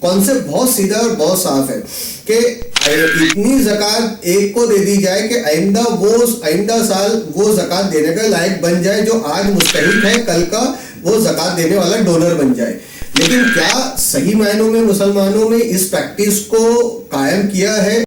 Concept बहुत सीधा और बहुत साफ है कि इतनी ज़कात एक को दे दी जाए कि आइंदा साल वो ज़कात देने का लायक बन जाए, जो आज मुस्तहिक है कल का वो ज़कात देने वाला डोनर बन जाए। लेकिन क्या सही मायनों में मुसलमानों में इस प्रैक्टिस को कायम किया है?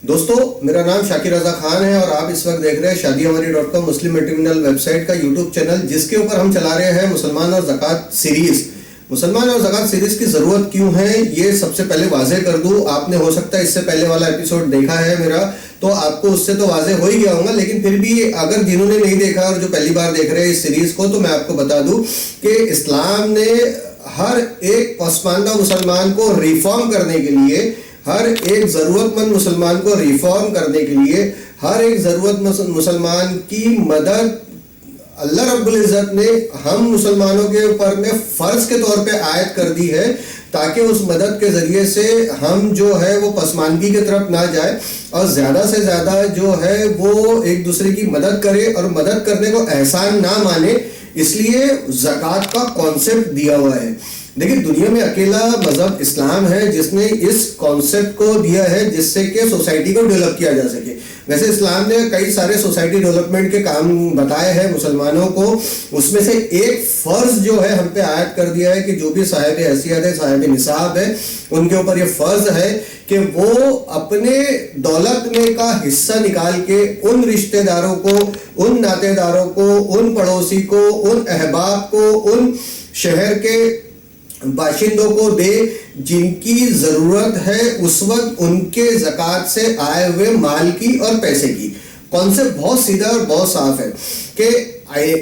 दोस्तों, मेरा नाम शाकिर रजा खान है और आप इस वक्त देख रहे हैं शादीहमारी.com मुस्लिम मैट्रिमोनियल वेबसाइट का यूट्यूब चैनल, जिसके ऊपर हम चला रहे हैं मुसलमान और ज़कात सीरीज। मुसलमान और ज़कात सीरीज की ज़रूरत क्यों है, ये सबसे पहले वाज़ेह कर दूं। आपने हो सकता है इससे पहले वाला एपिसोड देखा है मेरा, तो आपको उससे तो वाज़ेह हो ही गया होगा, लेकिन फिर भी अगर जिन्होंने नहीं देखा और जो पहली बार देख रहे हैं इस सीरीज को, तो मैं आपको बता दूं कि इस्लाम ने हर एक पसमानदा मुसलमान को रिफॉर्म करने के लिए, हर एक ज़रूरतमंद मुसलमान को रिफॉर्म करने के लिए, हर एक ज़रूरतमंद मुसलमान की मदद अल्लाह रब्बुल इज़्ज़त ने हम मुसलमानों के ऊपर में फ़र्ज़ के तौर पे आयत कर दी है, ताकि उस मदद के ज़रिए से हम जो है वो पसमानगी की तरफ ना जाए और ज़्यादा से ज़्यादा जो है वो एक दूसरे की मदद करे और मदद करने को एहसान ना माने। इसलिए ज़कात का कॉन्सेप्ट दिया हुआ है। देखिए, दुनिया में अकेला मजहब इस्लाम है जिसने इस कॉन्सेप्ट को दिया है जिससे कि सोसाइटी को डेवलप किया जा सके। वैसे इस्लाम ने कई सारे सोसाइटी डेवलपमेंट के काम बताए हैं मुसलमानों को, उसमें से एक फ़र्ज जो है हम पे आयत कर दिया है कि जो भी साहिब हैसियत है, साहिब निसाब है, उनके ऊपर ये फ़र्ज है कि वो अपने दौलत में का हिस्सा निकाल के उन रिश्तेदारों को, उन नातेदारों को, उन पड़ोसी को, उन अहबाब को, उन शहर के बाशिंदों को दे जिनकी ज़रूरत है उस वक्त उनके ज़कात से आए हुए माल की और पैसे की। कॉन्सेप्ट बहुत सीधा और बहुत साफ है कि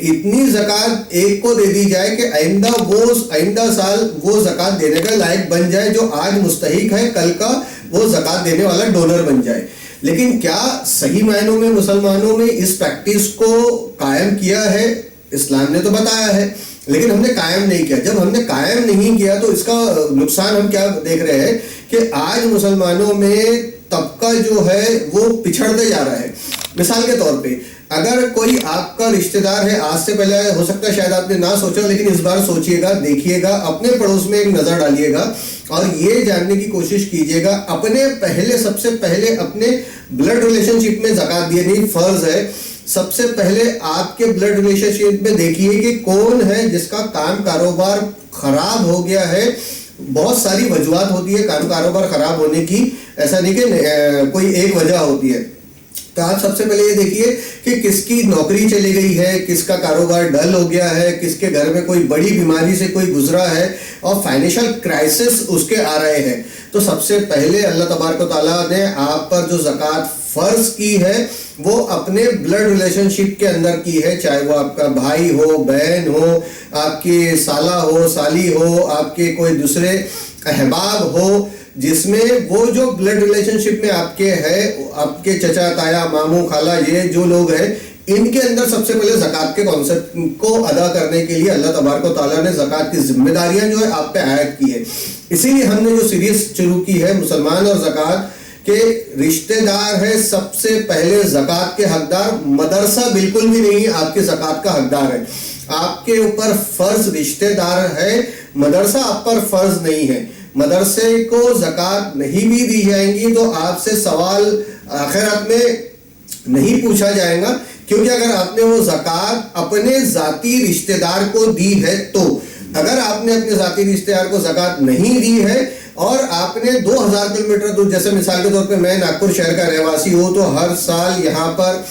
इतनी ज़कात एक को दे दी जाए कि आइंदा साल वो ज़कात देने का लायक बन जाए, जो आज मुस्तहिक है कल का वो ज़कात देने वाला डोनर बन जाए। लेकिन क्या सही मायनों में मुसलमानों में इस प्रैक्टिस को कायम किया है? इस्लाम ने तो बताया है, लेकिन हमने कायम नहीं किया। जब हमने कायम नहीं किया तो इसका नुकसान हम क्या देख रहे हैं कि आज मुसलमानों में तबका जो है वो पिछड़ते जा रहा है। मिसाल के तौर पे, अगर कोई आपका रिश्तेदार है, आज से पहले हो सकता है शायद आपने ना सोचा, लेकिन इस बार सोचिएगा, देखिएगा, अपने पड़ोस में एक नज़र डालिएगा और ये जानने की कोशिश कीजिएगा, सबसे पहले अपने ब्लड रिलेशनशिप में ज़कात देनी फ़र्ज़ है। सबसे पहले आपके ब्लड रिलेशनशिप में देखिए कि कौन है जिसका काम कारोबार खराब हो गया है। बहुत सारी वजूहात होती है काम कारोबार खराब होने की, ऐसा नहीं कि कोई एक वजह होती है। तो आप सबसे पहले ये देखिए कि किसकी नौकरी चली गई है, किसका कारोबार डल हो गया है, किसके घर में कोई बड़ी बीमारी से कोई गुजरा है और फाइनेंशियल क्राइसिस उसके आ रहे हैं। तो सबसे पहले अल्लाह तबारक व तआला ने आप पर जो ज़कात फ़र्ज की है वो अपने ब्लड रिलेशनशिप के अंदर की है, चाहे वो आपका भाई हो, बहन हो, आपकी साला हो, साली हो, आपके कोई दूसरे अहबाब हो, जिसमें वो जो ब्लड रिलेशनशिप में आपके है, आपके चचा, ताया, मामू, खाला, ये जो लोग हैं, इनके अंदर सबसे पहले ज़कात के कॉन्सेप्ट को अदा करने के लिए अल्लाह तबारक व तआला ने ज़कात की जिम्मेदारियां जो है आप पे आयत की है। इसीलिए हमने जो सीरीज शुरू की है मुसलमान और ज़कात के रिश्तेदार है सबसे पहले ज़कात के हकदार। मदरसा बिल्कुल भी नहीं आपके ज़कात का हकदार है, आपके ऊपर फ़र्ज रिश्तेदार है, मदरसा आप पर फ़र्ज नहीं है। मदरसे को ज़कात नहीं भी दी जाएंगी तो आपसे सवाल आखिरत में नहीं पूछा जाएगा, क्योंकि अगर आपने वो ज़कात अपने ज़ाती रिश्तेदार को दी है, तो अगर आपने अपने ज़ाती रिश्तेदार को ज़कात नहीं दी है और आपने 2000 किलोमीटर दूर, जैसे मिसाल के तौर पे मैं नागपुर शहर का रहवासी हूँ, तो हर साल यहाँ पर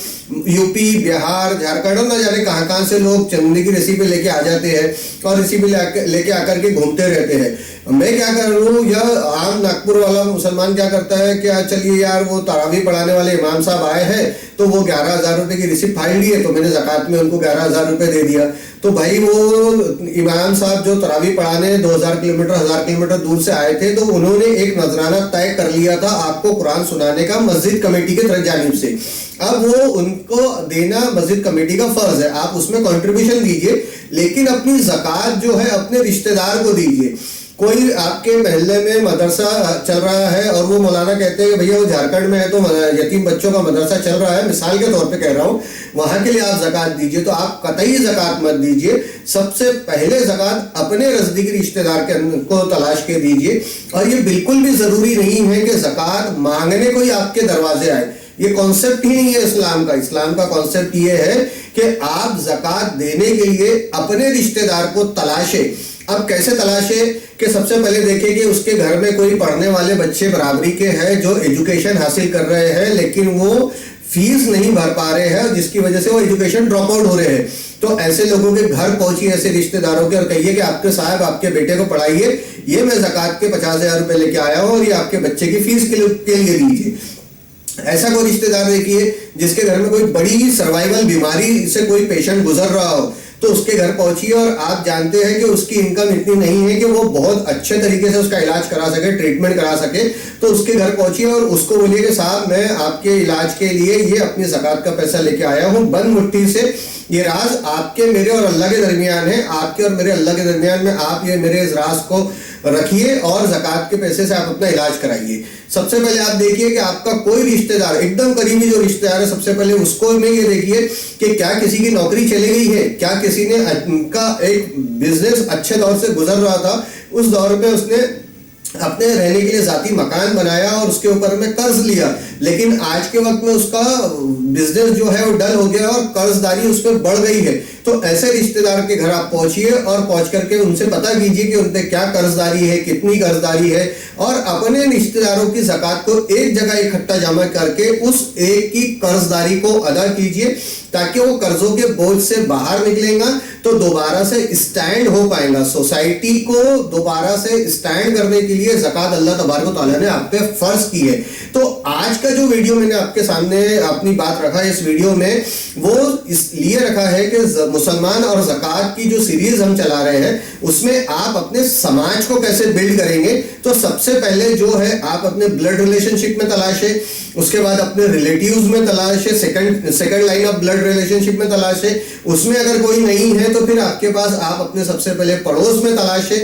यूपी, बिहार, झारखंड और न जाने कहाँ कहाँ से लोग चंदे की रेसिपी लेके आ जाते हैं और रेसिपी लेके आकर के घूमते रहते हैं। मैं क्या कर रहा हूँ, यह आम नागपुर वाला मुसलमान क्या करता है कि चलिए यार वो तरावी पढ़ाने वाले इमाम साहब आए हैं तो वो 11,000 रुपये की रिसिप्ट फाइल ली है, तो मैंने ज़कात में उनको 11,000 रुपये दे दिया। तो भाई वो इमाम साहब जो तरावी पढ़ाने 2000 किलोमीटर 1000 किलोमीटर दूर से आए थे, तो उन्होंने एक नजराना तय कर लिया था आपको कुरान सुनाने का मस्जिद कमेटी की तरफ जानिब से। अब वो उनको देना मस्जिद कमेटी का फर्ज है, आप उसमें कंट्रीब्यूशन दीजिए, लेकिन अपनी ज़कात जो है अपने रिश्तेदार को दीजिए। कोई आपके मोहल्ले में मदरसा चल रहा है और वो मौलाना कहते हैं कि भैया वो झारखंड में है तो यतीम बच्चों का मदरसा चल रहा है, मिसाल के तौर पे कह रहा हूँ, वहां के लिए आप ज़कात दीजिए, तो आप कतई ज़कात मत दीजिए। सबसे पहले ज़कात अपने नज़दीकी रिश्तेदार को तलाश के दीजिए। और ये बिल्कुल भी ज़रूरी नहीं है कि ज़कात मांगने कोई आपके दरवाजे आए, ये कॉन्सेप्ट ही नहीं है इस्लाम का। इस्लाम का कॉन्सेप्ट ये है कि आप ज़कात देने के लिए अपने रिश्तेदार को तलाशे। अब कैसे तलाशे कि सबसे पहले देखें कि उसके घर में कोई पढ़ने वाले बच्चे बराबरी के हैं जो एजुकेशन हासिल कर रहे हैं लेकिन वो फीस नहीं भर पा रहे हैं, जिसकी वजह से वो एजुकेशन ड्रॉप आउट हो रहे हैं। तो ऐसे लोगों के घर पहुंचिए, ऐसे रिश्तेदारों के, और कहिए कि आपके साहब आपके बेटे को पढ़ाइए, ये मैं ज़कात के 50,000 रुपए लेके आया हूँ और ये आपके बच्चे की फीस के लिए दीजिए। ऐसा कोई रिश्तेदार देखिए जिसके घर में कोई बड़ी सर्वाइवल बीमारी से कोई पेशेंट गुजर रहा हो, तो उसके घर पहुंचिए और आप जानते हैं कि उसकी इनकम इतनी नहीं है कि वो बहुत अच्छे तरीके से उसका इलाज करा सके, ट्रीटमेंट करा सके, तो उसके घर पहुंचिए और उसको बोलिए कि साहब मैं आपके इलाज के लिए ये अपनी ज़कात का पैसा लेके आया हूँ, बंद मुट्ठी से। ये राज आपके मेरे और अल्लाह के दरमियान है, आपके और मेरे अल्लाह के दरमियान में आप ये मेरे इस राज को रखिए और ज़कात के पैसे से आप अपना इलाज कराइए। सबसे पहले आप देखिए कि आपका कोई रिश्तेदार, एकदम करीबी जो रिश्तेदार है, सबसे पहले उसको में ये देखिए कि क्या किसी की नौकरी चली गई है, क्या किसी ने का एक बिजनेस अच्छे दौर से गुजर रहा था, उस दौर में उसने अपने रहने के लिए जाती मकान बनाया और उसके ऊपर में कर्ज लिया, लेकिन आज के वक्त में उसका बिजनेस जो है वो डल हो गया और कर्जदारी उस पर बढ़ गई है। तो ऐसे रिश्तेदार के घर आप पहुंचिए और पहुंच करके उनसे पता कीजिए कि उन पर क्या कर्जदारी है, कितनी कर्जदारी है, और अपने रिश्तेदारों की ज़कात को एक जगह इकट्ठा जमा करके उस एक की कर्जदारी को अदा कीजिए, ताकि वो कर्जों के बोझ से बाहर निकलेगा तो दोबारा से स्टैंड हो पाएगा। सोसाइटी को दोबारा से स्टैंड करने के लिए ज़कात अल्लाह तबारक व तआला ने आप पे फर्ज की है। तो आज का जो वीडियो मैंने आपके सामने अपनी बात रखा है, इस वीडियो में वो इसलिए रखा है कि मुसलमान और ज़कात की जो सीरीज हम चला रहे हैं उसमें आप अपने समाज को कैसे बिल्ड करेंगे। तो सबसे पहले जो है आप अपने ब्लड रिलेशनशिप में तलाशे, उसके बाद अपने रिलेटिव्स में तलाशे, second line of blood relationship में तलाशे, उसमें अगर कोई नहीं है तो फिर आपके पास आप अपने सबसे पहले पड़ोस में तलाशे,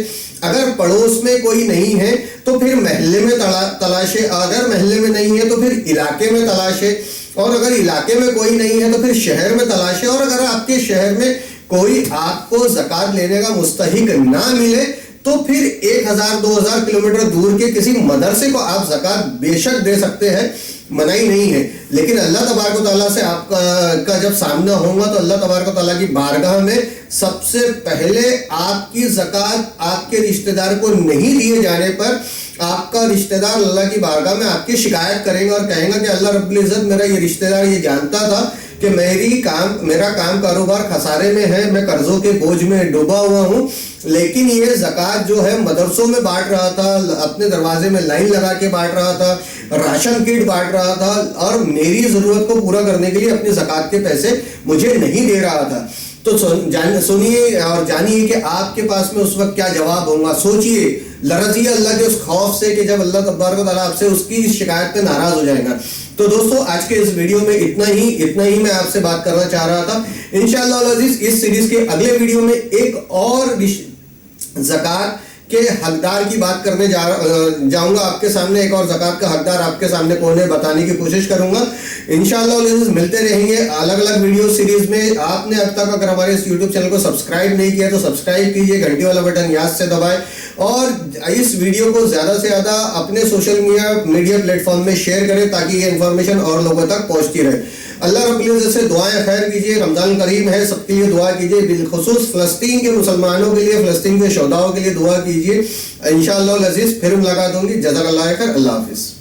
अगर पड़ोस में कोई नहीं है तो फिर मोहल्ले में तलाशे, अगर मोहल्ले में नहीं है तो फिर इलाके में तलाशे, और अगर इलाके में कोई नहीं है तो फिर शहर में तलाशे, और अगर आपके शहर में कोई आपको ज़कात लेने का मुस्तहिक ना मिले तो फिर 1000-2000 किलोमीटर दूर के किसी मदरसे को आप ज़कात बेशक दे सकते हैं, मनाही नहीं है। लेकिन अल्लाह तबारक व तआला से आपका जब सामना होगा तो अल्लाह तबारक व तआला की बारगाह में सबसे पहले आपकी ज़कात आपके रिश्तेदार को नहीं दिए जाने पर आपका रिश्तेदार अल्लाह की बारगाह में आपकी शिकायत करेगा और कहेगा कि अल्लाह रब्बुल इज़्ज़त, मेरा ये रिश्तेदार ये जानता था कि मेरा काम कारोबार खसारे में है, मैं कर्जों के बोझ में डूबा हुआ हूँ, लेकिन ये ज़कात जो है मदरसों में बांट रहा था, अपने दरवाजे में लाइन लगा के बांट रहा था, राशन किट बांट रहा था और मेरी ज़रूरत को पूरा करने के लिए अपनी ज़कात के पैसे मुझे नहीं दे रहा था। तो सुनिए और जानिए कि आपके पास में उस वक्त क्या जवाब होगा। सोचिए, लरजिए अल्लाह के उस खौफ से कि जब अल्लाह तबारक व तआला आपसे उसकी शिकायत पे नाराज हो जाएगा। तो दोस्तों आज के इस वीडियो में इतना ही मैं आपसे बात करना चाह रहा था। इंशाअल्लाह अज़ीज़ इस सीरीज के अगले वीडियो में एक और ज़कात के हकदार की बात करने जाऊंगा आपके सामने। एक और ज़कात का हकदार आपके सामने कौन है बताने की कोशिश करूंगा। इंशाअल्लाह मिलते रहेंगे अलग अलग वीडियो सीरीज में। आपने अब तक अगर हमारे इस यूट्यूब चैनल को सब्सक्राइब नहीं किया तो सब्सक्राइब कीजिए, घंटी वाला बटन याद से दबाएं और इस वीडियो को ज़्यादा से ज़्यादा अपने सोशल मीडिया प्लेटफॉर्म में शेयर करें ताकि ये इन्फॉर्मेशन और लोगों तक पहुँचती रहे। अल्लाह रब्बुल इज़्ज़त से दुआएं खैर कीजिए। रमज़ान करीम है, सबके लिए दुआ कीजिए, बिलखुसूस फ़लस्तीन के मुसलमानों के लिए, फ़लस्तीन के शोहदाओं के लिए दुआ कीजिए। इंशाअल्लाह अज़ीज़ फिर मुलाकात होगी। जज़ाकल्लाह खैर। अल्लाह हाफ़िज़।